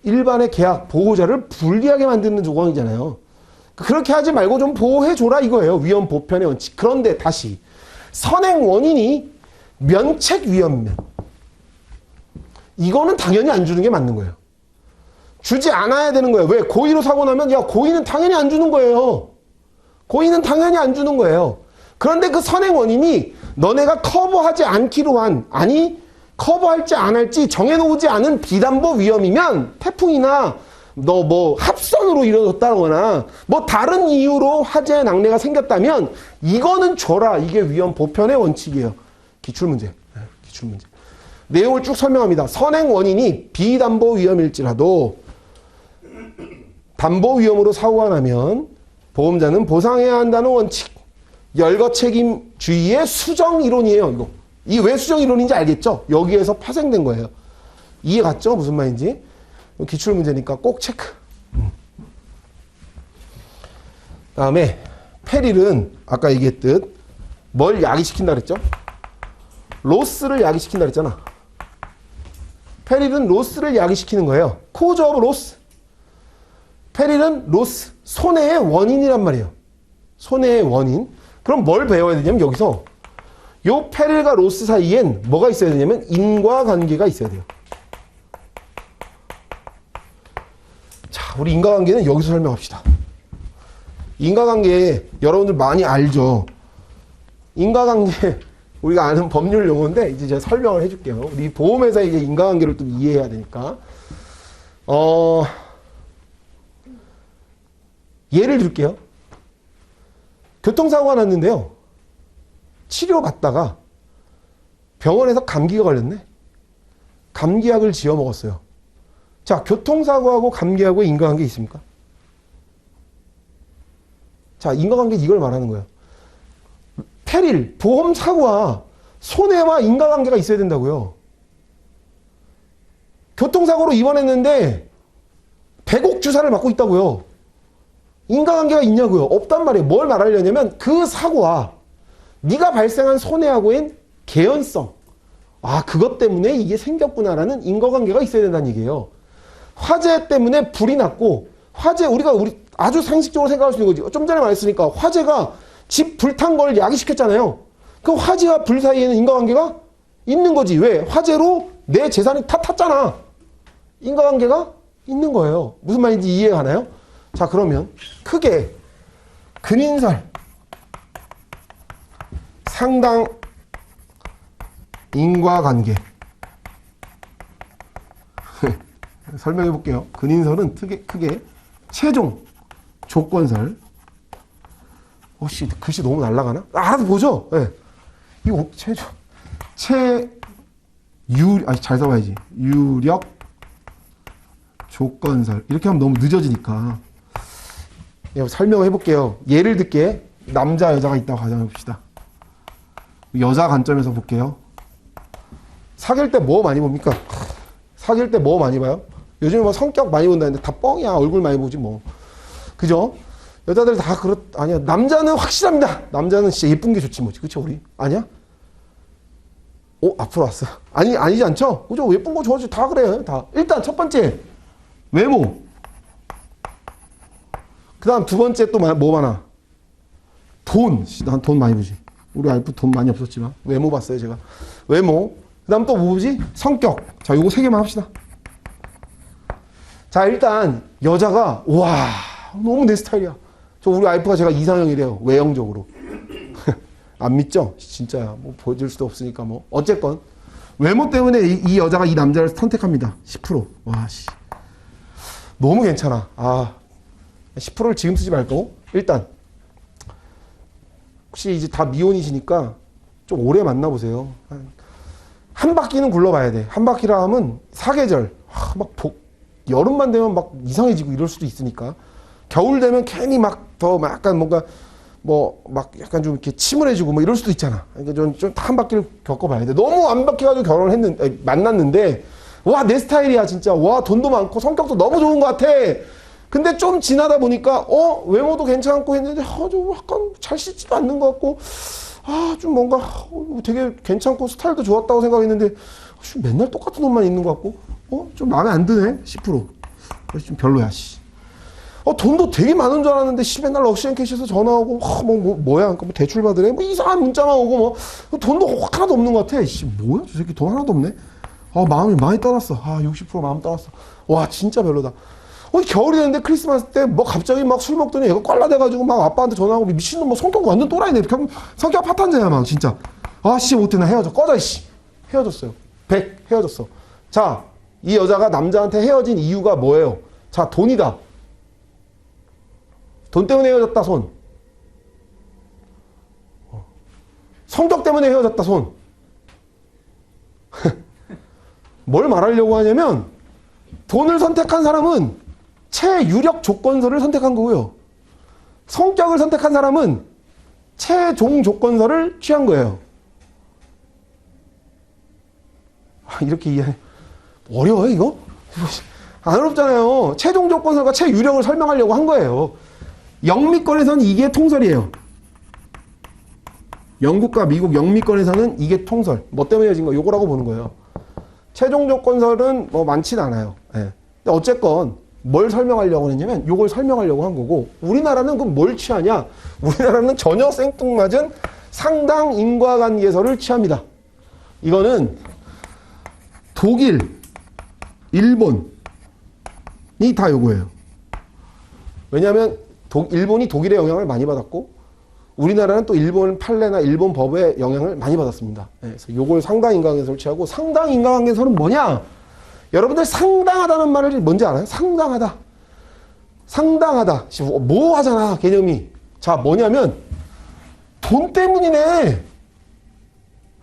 일반의 계약, 보호자를 불리하게 만드는 조건이잖아요. 그렇게 하지 말고 좀 보호해줘라 이거예요. 위험 보편의 원칙. 그런데 다시 선행 원인이 면책 위험이면 이거는 당연히 안 주는 게 맞는 거예요. 주지 않아야 되는 거예요. 왜? 고의로 사고 나면 야 고의는 당연히 안 주는 거예요. 고의는 당연히 안 주는 거예요. 그런데 그 선행 원인이 너네가 커버하지 않기로 한 커버할지 안 할지 정해놓지 않은 비담보 위험이면 태풍이나 너 뭐 합선으로 이루어졌다거나 뭐 다른 이유로 화재 낙뢰가 생겼다면 이거는 줘라. 이게 위험 보편의 원칙이에요. 기출문제. 기출문제. 내용을 쭉 설명합니다. 선행 원인이 비담보 위험일지라도 담보 위험으로 사고가 나면 보험자는 보상해야 한다는 원칙. 열거 책임주의의 수정 이론이에요. 이거. 이 왜 수정 이론인지 알겠죠? 여기에서 파생된 거예요. 이해 갔죠? 무슨 말인지? 기출 문제니까 꼭 체크. 다음에 페릴은 아까 얘기했듯 뭘 야기시킨다 그랬죠? 로스를 야기시킨다 그랬잖아. 페릴은 로스를 야기시키는 거예요. 코즈 오브 로스. 페릴은 로스, 손해의 원인이란 말이에요. 손해의 원인. 그럼 뭘 배워야 되냐면 여기서 요 페릴과 로스 사이엔 뭐가 있어야 되냐면 인과관계가 있어야 돼요. 자, 우리 인과관계는 여기서 설명합시다. 인과관계 여러분들 많이 알죠? 인과관계 우리가 아는 법률 용어인데 이제 제가 설명을 해줄게요. 우리 보험회사의 이제 인과관계를 좀 이해해야 되니까. 예를 들게요. 교통사고가 났는데요. 치료받다가 병원에서 감기가 걸렸네. 감기약을 지어 먹었어요. 자, 교통사고하고 감기하고 인과관계 있습니까? 자, 인과관계 이걸 말하는 거예요. 페릴, 보험사고와 손해와 인과관계가 있어야 된다고요. 교통사고로 입원했는데 100억 주사를 맞고 있다고요. 인과관계가 있냐고요? 없단 말이에요. 뭘 말하려냐면 그 사고와 네가 발생한 손해하고의 개연성. 아, 그것 때문에 이게 생겼구나라는 인과관계가 있어야 된다는 얘기예요. 화재 때문에 불이 났고 화재 우리 아주 상식적으로 생각할 수 있는 거지. 좀 전에 말했으니까 화재가 집 불탄 걸 야기시켰잖아요. 그 화재와 불 사이에는 인과관계가 있는 거지. 왜? 화재로 내 재산이 다 탔잖아. 인과관계가 있는 거예요. 무슨 말인지 이해가 가나요? 자, 그러면 크게 근인설, 상당 인과관계 설명해 볼게요. 근인설은 크게 최종 조건설. 씨, 글씨 너무 날아가나? 알아서 보죠. 네. 이거 잘 써봐야지. 유력 조건설. 이렇게 하면 너무 늦어지니까. 설명을 해볼게요. 예를 들게 남자, 여자가 있다고 가정해봅시다. 여자 관점에서 볼게요. 사귈 때 뭐 많이 봅니까? 사귈 때 뭐 많이 봐요? 요즘에 뭐 성격 많이 본다는데 다 뻥이야. 얼굴 많이 보지 뭐. 그죠? 여자들 다 아니야. 남자는 확실합니다. 남자는 진짜 예쁜 게 좋지 뭐지. 그쵸, 우리? 아니야? 앞으로 왔어. 아니지 않죠? 그죠? 예쁜 거 좋아하지. 다 그래. 다. 일단 첫 번째, 외모. 그 다음 두 번째 또 뭐 많아? 돈. 난 돈 많이 보지. 우리 와이프 돈 많이 없었지만. 외모 봤어요, 제가. 외모. 그 다음 또 뭐지? 성격. 자, 요거 세 개만 합시다. 자, 일단, 여자가, 와, 너무 내 스타일이야. 우리 와이프가 제가 이상형이래요. 외형적으로. 안 믿죠? 진짜야. 뭐, 보여줄 수도 없으니까 뭐. 어쨌건. 외모 때문에 이 여자가 이 남자를 선택합니다. 10%. 와, 씨. 너무 괜찮아. 10%를 지금 쓰지 말고. 일단. 혹시 이제 다 미혼이시니까 좀 오래 만나보세요. 한 바퀴는 굴러봐야 돼. 한 바퀴라 하면 사계절. 여름만 되면 막 이상해지고 이럴 수도 있으니까. 겨울 되면 괜히 더 약간 뭔가 약간 좀 이렇게 침울해지고 뭐 이럴 수도 있잖아. 그러니까 좀 한 바퀴를 겪어봐야 돼. 너무 안 바뀌어가지고 만났는데, 와, 내 스타일이야, 진짜. 와, 돈도 많고 성격도 너무 좋은 것 같아. 근데 좀 지나다 보니까, 외모도 괜찮고 했는데, 좀 약간 잘 씻지도 않는 것 같고, 좀 뭔가 되게 괜찮고 스타일도 좋았다고 생각했는데, 맨날 똑같은 옷만 입는 것 같고, 좀 마음에 안 드네? 10%. 그래서 좀 별로야, 씨. 돈도 되게 많은 줄 알았는데, 맨날 럭셔리 캐시에서 전화 오고, 뭐야, 뭐 대출 받으래? 뭐 이상한 문자만 오고, 돈도 하나도 없는 것 같아. 씨, 뭐야? 저 새끼 돈 하나도 없네? 마음이 많이 떠났어. 60% 마음 떠났어. 와, 진짜 별로다. 겨울이 됐는데 크리스마스 때 갑자기 술 먹더니 얘가 꽐라대가지고 아빠한테 전화하고 미친놈 성격 완전 또라이네. 성격 파탄자야, 진짜. 씨, 못해. 나 헤어져. 꺼져, 씨. 헤어졌어요. 100 헤어졌어. 자, 이 여자가 남자한테 헤어진 이유가 뭐예요? 자, 돈이다. 돈 때문에 헤어졌다, 손. 성격 때문에 헤어졌다, 손. 뭘 말하려고 하냐면, 돈을 선택한 사람은 최유력 조건서를 선택한 거고요. 성격을 선택한 사람은 최종 조건서를 취한 거예요. 이렇게 이해. 어려워요, 이거? 안 어렵잖아요. 최종 조건서가 최유력을 설명하려고 한 거예요. 영미권에서는 이게 통설이에요. 영국과 미국 영미권에서는 이게 통설. 뭐 때문에 헤어진 거? 요거라고 보는 거예요. 최종 조건설은 많지는 않아요. 네. 근데 어쨌건 뭘 설명하려고 했냐면 요걸 설명하려고 한 거고, 우리나라는 그럼 뭘 취하냐? 우리나라는 전혀 생뚱맞은 상당 인과관계설을 취합니다. 이거는 독일, 일본이 다 요거예요. 왜냐하면 일본이 독일의 영향을 많이 받았고, 우리나라는 또 일본 판례나 일본 법의 영향을 많이 받았습니다. 그래서 요걸 상당 인과관계설을 취하고, 상당 인과관계설은 뭐냐? 여러분들 상당하다는 말을 뭔지 알아요? 상당하다. 상당하다. 뭐 하잖아, 개념이. 자, 뭐냐면, 돈 때문이네.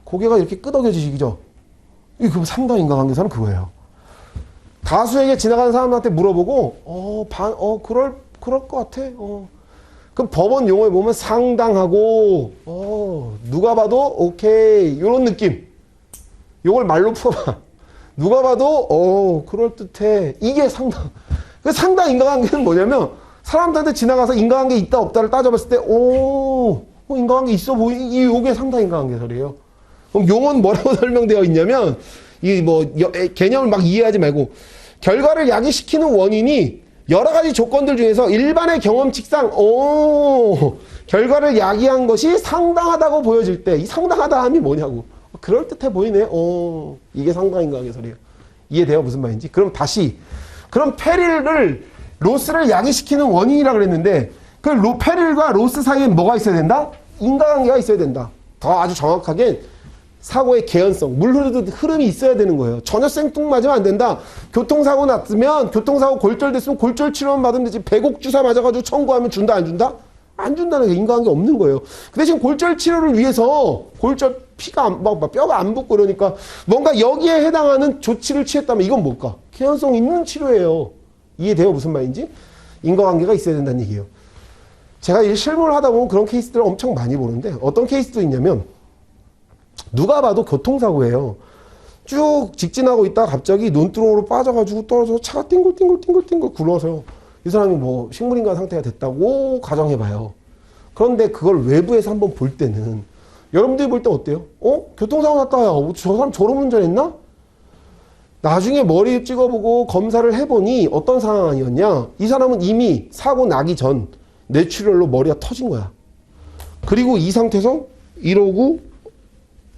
고개가 이렇게 끄덕여지시죠? 그럼 상당 인과관계설은 그거예요. 다수에게 지나가는 사람한테 물어보고, 그럴 것 같아. 그럼 법원 용어에 보면 상당하고, 누가 봐도 오케이. 요런 느낌. 요걸 말로 풀어봐. 누가 봐도 그럴듯해. 이게 상당. 그 상당 인과관계는 뭐냐면 사람들한테 지나가서 인과관계 있다 없다를 따져봤을 때 인과관계 있어 보이니 이게 상당 인과관계설이에요. 그럼 용어는 뭐라고 설명되어 있냐면 이 개념을 막 이해하지 말고 결과를 야기시키는 원인이 여러 가지 조건들 중에서 일반의 경험칙상 결과를 야기한 것이 상당하다고 보여질 때 이 상당하다함이 뭐냐고. 그럴듯해 보이네. 이게 상당인가 하게 소리예요. 이해돼요? 무슨 말인지? 그럼 그럼 페릴을 로스를 야기시키는 원인이라 그랬는데 그 페릴과 로스 사이에 뭐가 있어야 된다? 인과관계가 있어야 된다. 더 아주 정확하게 사고의 개연성, 물 흐르듯 흐름이 있어야 되는 거예요. 전혀 생뚱맞으면 안 된다. 교통사고 났으면, 교통사고 골절됐으면 골절 치료만 받으면 되지. 배곡 주사 맞아가지고 청구하면 준다, 안 준다? 안 준다는 게 인과관계 없는 거예요. 근데 지금 골절 치료를 위해서 골절 피가 뼈가 안 붙고 그러니까 뭔가 여기에 해당하는 조치를 취했다면 이건 뭘까? 개연성 있는 치료예요. 이해돼요? 무슨 말인지? 인과관계가 있어야 된다는 얘기예요. 제가 이 실무를 하다 보면 그런 케이스들을 엄청 많이 보는데 어떤 케이스도 있냐면 누가 봐도 교통사고예요. 쭉 직진하고 있다가 갑자기 논두렁으로 빠져가지고 떨어져서 차가 띵글띵글 굴러서 이 사람이 뭐 식물인간 상태가 됐다고 가정해봐요. 그런데 그걸 외부에서 한번 볼 때는 여러분들이 볼 때 어때요? 교통사고 났다. 야, 저 사람 저런 운전했나? 나중에 머리 찍어보고 검사를 해보니 어떤 상황이었냐? 이 사람은 이미 사고 나기 전 뇌출혈로 머리가 터진 거야. 그리고 이 상태에서 이러고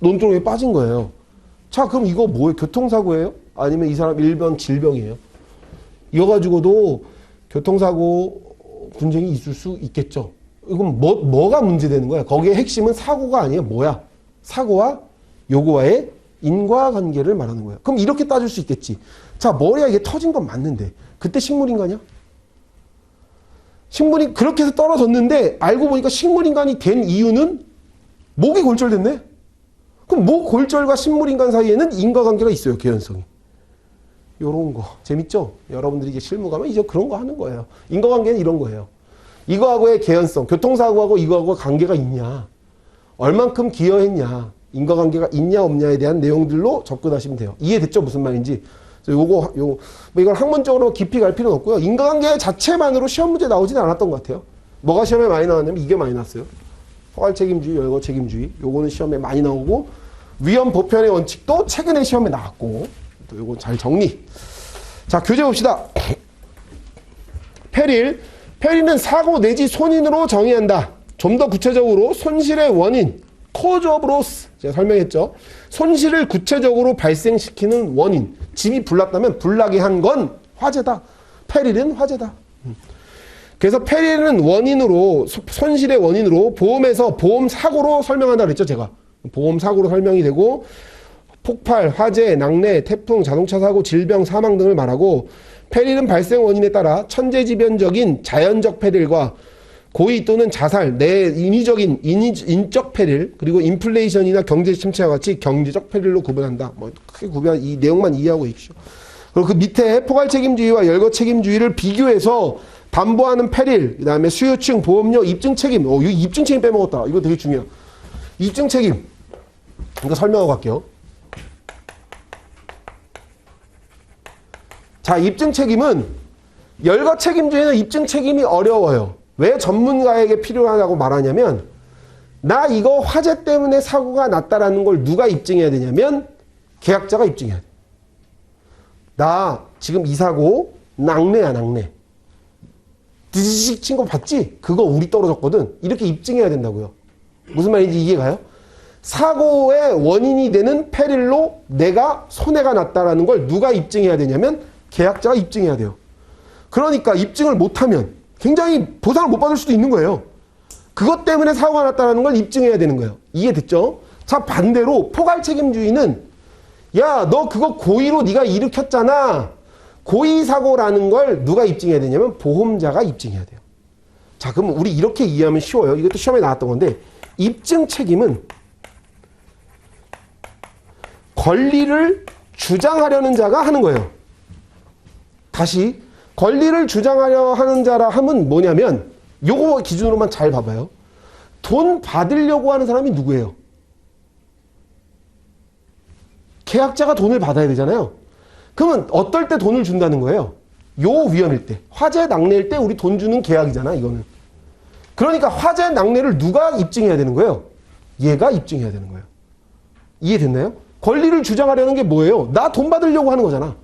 논두렁에 빠진 거예요. 자, 그럼 이거 뭐예요? 교통사고예요? 아니면 이 사람 일반 질병이에요? 이거 가지고도 교통사고 분쟁이 있을 수 있겠죠. 이건 뭐가 문제되는 거야? 거기에 핵심은 사고가 아니에요. 뭐야? 사고와 요거와의 인과관계를 말하는 거예요. 그럼 이렇게 따질 수 있겠지. 자, 머리가 이게 터진 건 맞는데 그때 식물인간이야? 식물이 그렇게 해서 떨어졌는데 알고 보니까 식물인간이 된 이유는 목이 골절됐네? 그럼 목 골절과 식물인간 사이에는 인과관계가 있어요. 개연성이. 요런 거 재밌죠? 여러분들이 이제 실무 가면 이제 그런 거 하는 거예요. 인과관계는 이런 거예요. 이거하고의 개연성, 교통사고하고 이거하고 관계가 있냐, 얼만큼 기여했냐, 인과관계가 있냐 없냐에 대한 내용들로 접근하시면 돼요. 이해됐죠? 무슨 말인지. 뭐 이걸 학문적으로 깊이 갈 필요는 없고요. 인과관계 자체만으로 시험 문제 나오지는 않았던 것 같아요. 뭐가 시험에 많이 나왔냐면 이게 많이 나왔어요. 포괄 책임주의, 열거 책임주의. 요거는 시험에 많이 나오고 위험 보편의 원칙도 최근에 시험에 나왔고 또 요거 잘 정리. 자, 교재 봅시다. 페릴은 사고 내지 손인으로 정의한다. 좀 더 구체적으로 손실의 원인, cause of loss 제가 설명했죠. 손실을 구체적으로 발생시키는 원인. 집이 불났다면 불나게 한 건 화재다. 페릴은 화재다. 그래서 페릴은 원인으로, 손실의 원인으로 보험에서 보험 사고로 설명한다 그랬죠, 제가. 보험 사고로 설명이 되고 폭발, 화재, 낙뢰, 태풍, 자동차 사고, 질병, 사망 등을 말하고 페릴은 발생 원인에 따라 천재지변적인 자연적 페릴과 고의 또는 자살, 인위적인 인적 페릴, 그리고 인플레이션이나 경제 침체와 같이 경제적 페릴로 구분한다. 뭐 크게 구분, 이 내용만 이해하고 있죠. 그리고 그 밑에 포괄 책임주의와 열거 책임주의를 비교해서 담보하는 페릴, 그 다음에 수요층, 보험료, 입증 책임. 이거 입증 책임 빼먹었다. 이거 되게 중요해요. 입증 책임. 이거 설명하고 갈게요. 자, 입증 책임은 열거 책임주의는 입증 책임이 어려워요. 왜 전문가에게 필요하다고 말하냐면 나 이거 화재 때문에 사고가 났다라는 걸 누가 입증해야 되냐면 계약자가 입증해야 돼. 나 지금 이 사고 낙뢰야, 낙뢰. 드지직 친 거 봤지? 그거 우리 떨어졌거든. 이렇게 입증해야 된다고요. 무슨 말인지 이해가요? 사고의 원인이 되는 페릴로 내가 손해가 났다라는 걸 누가 입증해야 되냐면 계약자가 입증해야 돼요. 그러니까 입증을 못하면 굉장히 보상을 못 받을 수도 있는 거예요. 그것 때문에 사고가 났다는 걸 입증해야 되는 거예요. 이해됐죠? 자, 반대로 포괄 책임주의는 야, 너 그거 고의로 네가 일으켰잖아. 고의 사고라는 걸 누가 입증해야 되냐면 보험자가 입증해야 돼요. 자, 그럼 우리 이렇게 이해하면 쉬워요. 이것도 시험에 나왔던 건데 입증 책임은 권리를 주장하려는 자가 하는 거예요. 다시 권리를 주장하려 하는 자라 함은 뭐냐면 요거 기준으로만 잘 봐봐요. 돈 받으려고 하는 사람이 누구예요? 계약자가 돈을 받아야 되잖아요. 그러면 어떨 때 돈을 준다는 거예요? 요 위험일 때. 화재 낙뢰일 때 우리 돈 주는 계약이잖아, 이거는. 그러니까 화재 낙뢰를 누가 입증해야 되는 거예요? 얘가 입증해야 되는 거예요. 이해됐나요? 권리를 주장하려는 게 뭐예요? 나 돈 받으려고 하는 거잖아.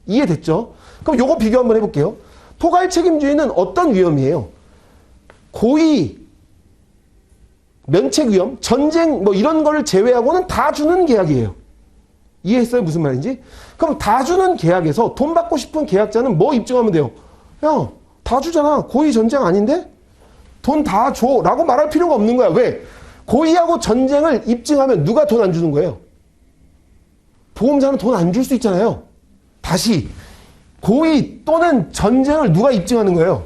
이해됐죠? 그럼 요거 비교 한번 해볼게요. 포괄 책임주의는 어떤 위험이에요? 고의, 면책 위험, 전쟁 뭐 이런 걸 제외하고는 다 주는 계약이에요. 이해했어요? 무슨 말인지? 그럼 다 주는 계약에서 돈 받고 싶은 계약자는 뭐 입증하면 돼요? 야, 다 주잖아. 고의 전쟁 아닌데? 돈 다 줘. 라고 말할 필요가 없는 거야. 왜? 고의하고 전쟁을 입증하면 누가 돈 안 주는 거예요? 보험자는 돈 안 줄 수 있잖아요. 다시 고의 또는 전쟁을 누가 입증하는 거예요?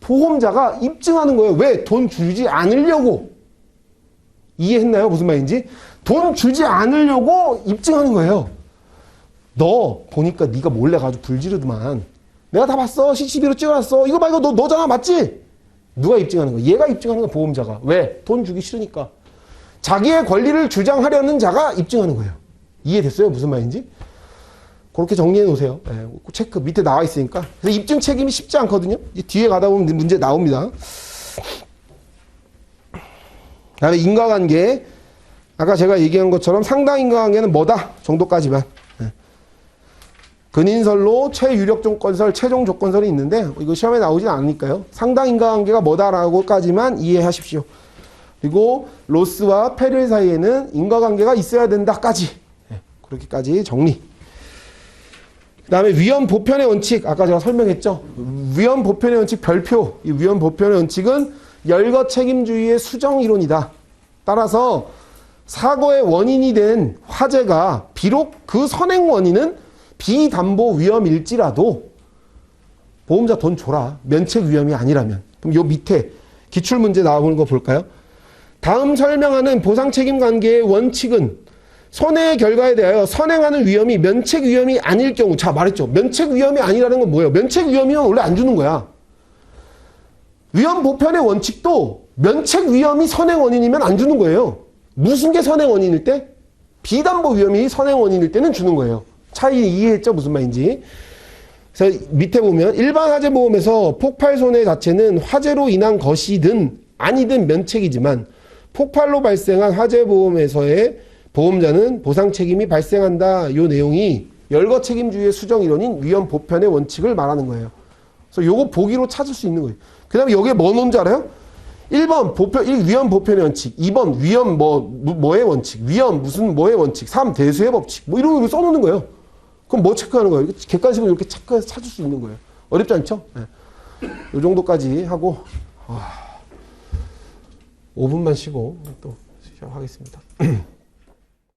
보험자가 입증하는 거예요. 왜? 돈 주지 않으려고. 이해했나요? 무슨 말인지? 돈 주지 않으려고 입증하는 거예요. 너 보니까 네가 몰래 가지고 불지르더만. 내가 다 봤어. CCTV로 찍어놨어. 이거 봐, 이거 너잖아. 맞지? 누가 입증하는 거야? 얘가 입증하는 거야. 보험자가. 왜? 돈 주기 싫으니까. 자기의 권리를 주장하려는 자가 입증하는 거예요. 이해됐어요? 무슨 말인지? 그렇게 정리해 놓으세요. 네, 체크 밑에 나와 있으니까. 그래서 입증 책임이 쉽지 않거든요. 뒤에 가다 보면 문제 나옵니다. 다음에 인과관계. 아까 제가 얘기한 것처럼 상당 인과관계는 뭐다 정도까지만. 네. 근인설로 최유력 조건설, 최종 조건설이 있는데 이거 시험에 나오진 않으니까요. 상당 인과관계가 뭐다라고까지만 이해하십시오. 그리고 로스와 페릴 사이에는 인과관계가 있어야 된다까지. 네. 그렇게까지 정리. 그 다음에 위헌 보편의 원칙. 아까 제가 설명했죠. 위헌 보편의 원칙 별표. 이 위헌 보편의 원칙은 열거 책임주의의 수정 이론이다. 따라서 사고의 원인이 된 화재가 비록 그 선행 원인은 비담보 위험일지라도 보험자 돈 줘라. 면책 위험이 아니라면. 그럼 요 밑에 기출문제 나오는 거 볼까요? 다음 설명하는 보상책임관계의 원칙은 손해의 결과에 대하여 선행하는 위험이 면책 위험이 아닐 경우. 자, 말했죠. 면책 위험이 아니라는 건 뭐예요? 면책 위험이면 원래 안 주는 거야. 위험 보편의 원칙도 면책 위험이 선행 원인이면 안 주는 거예요. 무슨 게 선행 원인일 때? 비담보 위험이 선행 원인일 때는 주는 거예요. 차이 이해했죠? 무슨 말인지. 그래서 밑에 보면 일반 화재보험에서 폭발 손해 자체는 화재로 인한 것이든 아니든 면책이지만 폭발로 발생한 화재보험에서의 보험자는 보상 책임이 발생한다. 요 내용이 열거 책임주의의 수정 이론인 위험 보편의 원칙을 말하는 거예요. 그래서 요거 보기로 찾을 수 있는 거예요. 그 다음에 여기에 뭐 넣은지 알아요? 1번 위험 보편의 원칙, 2번 위험 뭐의 원칙, 위험 무슨 뭐의 원칙, 3 대수의 법칙, 뭐 이런 거 써놓는 거예요. 그럼 뭐 체크하는 거예요? 객관식으로 이렇게 체크해서 찾을 수 있는 거예요. 어렵지 않죠? 네. 이 정도까지 하고 5분만 쉬고 또 시작하겠습니다.